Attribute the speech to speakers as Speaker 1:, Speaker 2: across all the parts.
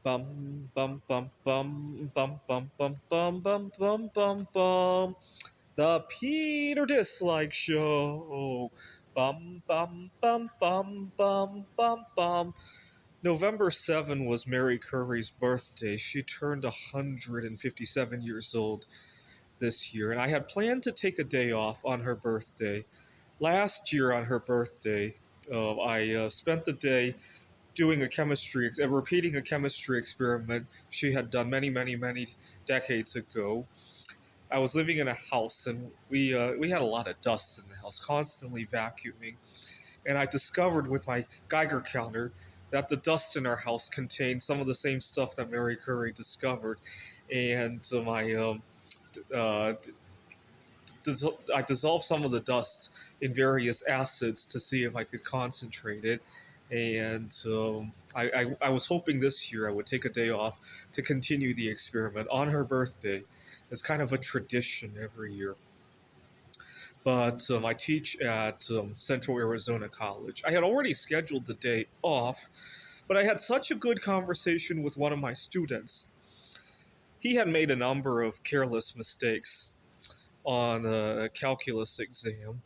Speaker 1: Bum bum bum bum bum bum bum bum bum bum bum bum. The Peter Dislike Show. Bum bum bum bum bum bum bum. November 7 was Mary Curry's birthday. She turned 157 years old this year, and I had planned to take a day off on her birthday. Last year on her birthday, I spent the day doing repeating a chemistry experiment she had done many decades ago. I was living in a house, and we had a lot of dust in the house, constantly vacuuming. And I discovered with my Geiger counter that the dust in our house contained some of the same stuff that Mary Curry discovered, and uh, I dissolved some of the dust in various acids to see if I could concentrate it. And I was hoping this year I would take a day off to continue the experiment on her birthday. It's kind of a tradition every year. But I teach at Central Arizona College. I had already scheduled the day off, but I had such a good conversation with one of my students. He had made a number of careless mistakes on a calculus exam,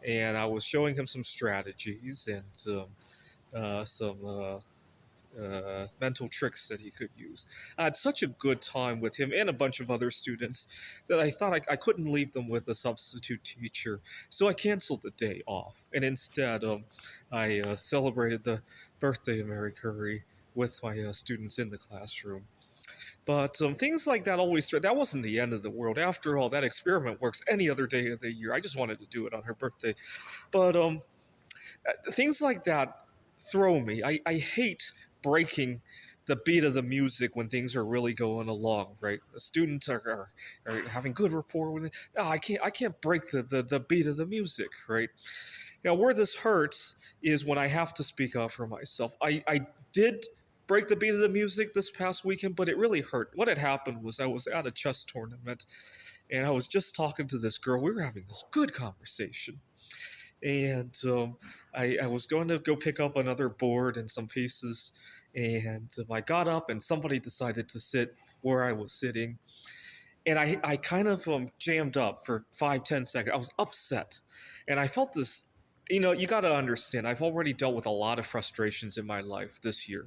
Speaker 1: and I was showing him some strategies and some mental tricks that he could use. I had such a good time with him and a bunch of other students that I thought I couldn't leave them with a substitute teacher, so I canceled the day off, and instead I celebrated the birthday of Mary Curry with my students in the classroom. But things like that that wasn't the end of the world. After all, that experiment works any other day of the year. I just wanted to do it on her birthday. But things like that throw me. I hate breaking the beat of the music when things are really going along, right? The students are having good rapport with it. No, I can't break the beat of the music, right? Now, where this hurts is when I have to speak up for myself. I did break the beat of the music this past weekend, but it really hurt. What had happened was I was at a chess tournament and I was just talking to this girl. We were having this good conversation. And I was going to go pick up another board and some pieces. And I got up and somebody decided to sit where I was sitting. And I kind of jammed up for 5, 10 seconds. I was upset. And I felt this, you got to understand, I've already dealt with a lot of frustrations in my life this year.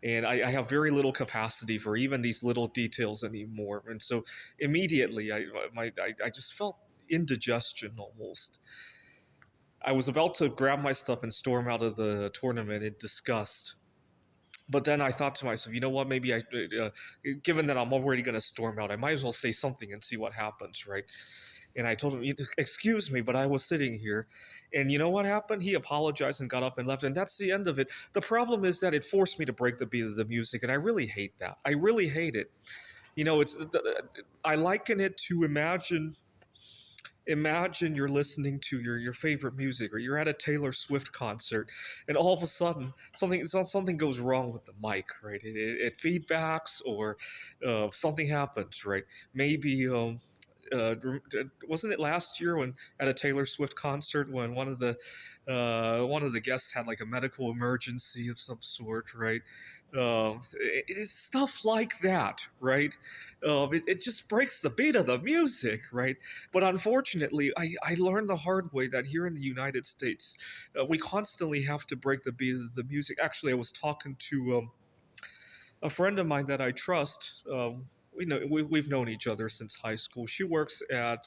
Speaker 1: And I have very little capacity for even these little details anymore. And so immediately, I just felt indigestion almost. I was about to grab my stuff and storm out of the tournament in disgust. But then I thought to myself, you know what? Given that I'm already going to storm out, I might as well say something and see what happens, right? And I told him, excuse me, but I was sitting here. And you know what happened? He apologized and got up and left. And that's the end of it. The problem is that it forced me to break the beat of the music. And I really hate that. I really hate it. I liken it to imagine you're listening to your favorite music, or you're at a Taylor Swift concert, and all of a sudden something goes wrong with the mic, right? It feedbacks, or something happens, right? Maybe uh, wasn't it last year when at a Taylor Swift concert when one of the guests had like a medical emergency of some sort, right? It's stuff like that, right? It just breaks the beat of the music, right? But unfortunately, I learned the hard way that here in the United States, we constantly have to break the beat of the music. Actually, I was talking to a friend of mine that I trust. We've known each other since high school. She works at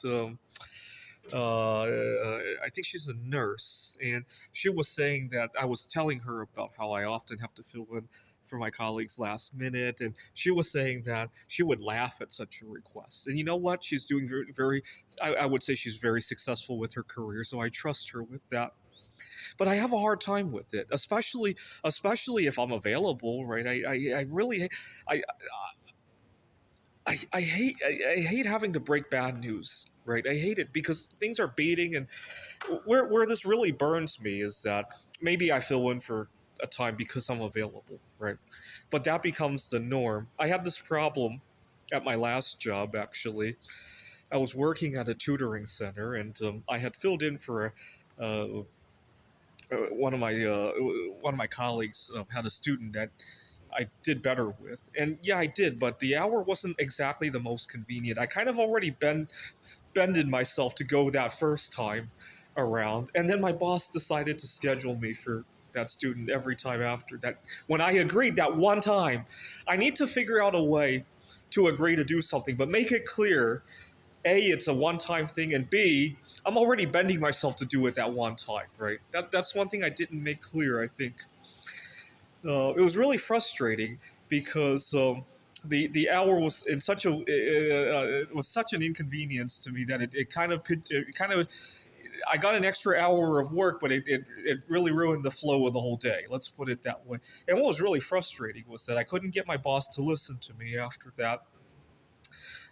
Speaker 1: I think she's a nurse, and she was saying that I was telling her about how I often have to fill in for my colleagues last minute, and she was saying that she would laugh at such a request. And you know what? She's doing I would say she's very successful with her career, so I trust her with that. But I have a hard time with it, especially if I'm available, right? I really I I hate having to break bad news, right? I hate it because things are beating, and where this really burns me is that maybe I fill in for a time because I'm available, right? But that becomes the norm. I had this problem at my last job, actually. I was working at a tutoring center, and I had filled in for uh, one of my colleagues had a student that I did better with. And yeah, I did, but the hour wasn't exactly the most convenient. I kind of already bended myself to go that first time around, and then my boss decided to schedule me for that student every time after that. When I agreed that one time, I need to figure out a way to agree to do something, but make it clear: A, it's a one-time thing, and B, I'm already bending myself to do it that one time, right? That's one thing I didn't make clear, I think. It was really frustrating because the hour was in such a it was such an inconvenience to me that it kind of I got an extra hour of work, but it really ruined the flow of the whole day. Let's put it that way. And what was really frustrating was that I couldn't get my boss to listen to me after that.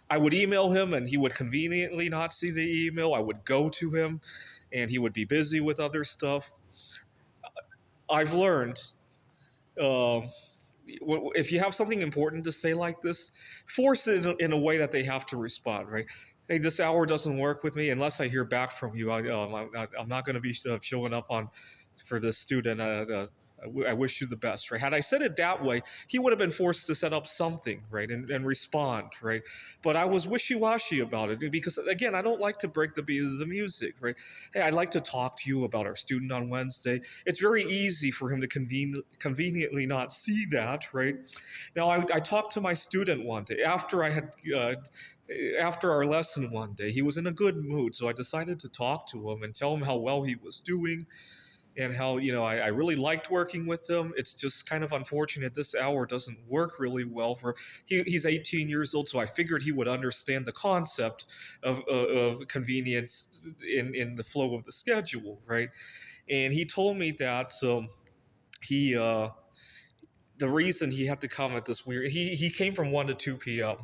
Speaker 1: I would email him and he would conveniently not see the email. I would go to him and he would be busy with other stuff. I've learned um, if you have something important to say like this, force it in a way that they have to respond, right? Hey, this hour doesn't work with me unless I hear back from you. I'm not going to be showing up on for this student. I wish you the best, right? Had I said it that way, he would have been forced to set up something, right, and respond, right? But I was wishy-washy about it because, again, I don't like to break the beat of the music, right? Hey, I'd like to talk to you about our student on Wednesday. It's very easy for him to conveniently not see that, right? Now, I talked to my student one day after our lesson one day. He was in a good mood, so I decided to talk to him and tell him how well he was doing and how I really liked working with him. It's just kind of unfortunate this hour doesn't work really well for he's 18 years old, so I figured he would understand the concept of convenience in the flow of the schedule, right? And he told me that he the reason he had to come at this weird he came from 1 to 2 p.m.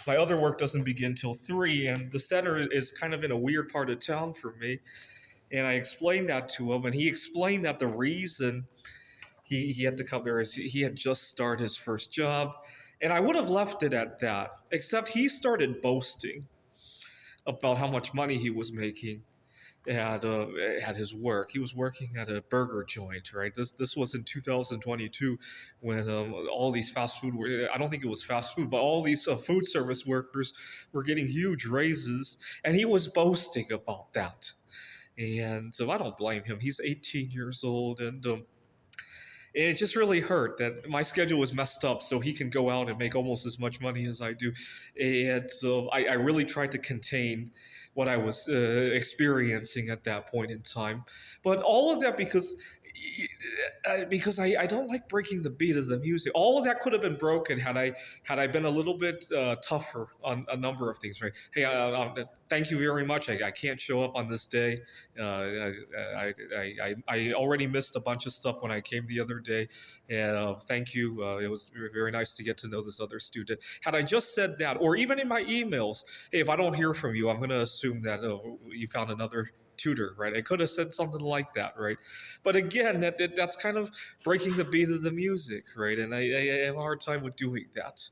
Speaker 1: My other work doesn't begin till 3, and the center is kind of in a weird part of town for me. And I explained that to him, and he explained that the reason he had to come there is he had just started his first job. And I would have left it at that, except he started boasting about how much money he was making at his work. He was working at a burger joint, right? This was in 2022 when all these fast food were, I don't think it was fast food, but all these food service workers were getting huge raises, and he was boasting about that. And so I don't blame him. He's 18 years old, and it just really hurt that my schedule was messed up so he can go out and make almost as much money as I do. And so I really tried to contain what I was experiencing at that point in time. But all of that because I don't like breaking the beat of the music. All of that could have been broken had I been a little bit tougher on a number of things. Right? Hey, thank you very much. I can't show up on this day. I already missed a bunch of stuff when I came the other day, and thank you. It was very nice to get to know this other student. Had I just said that, or even in my emails, hey, if I don't hear from you, I'm going to assume that you found another tutor, right? I could have said something like that, right? But again, that's kind of breaking the beat of the music, right? And I have a hard time with doing that.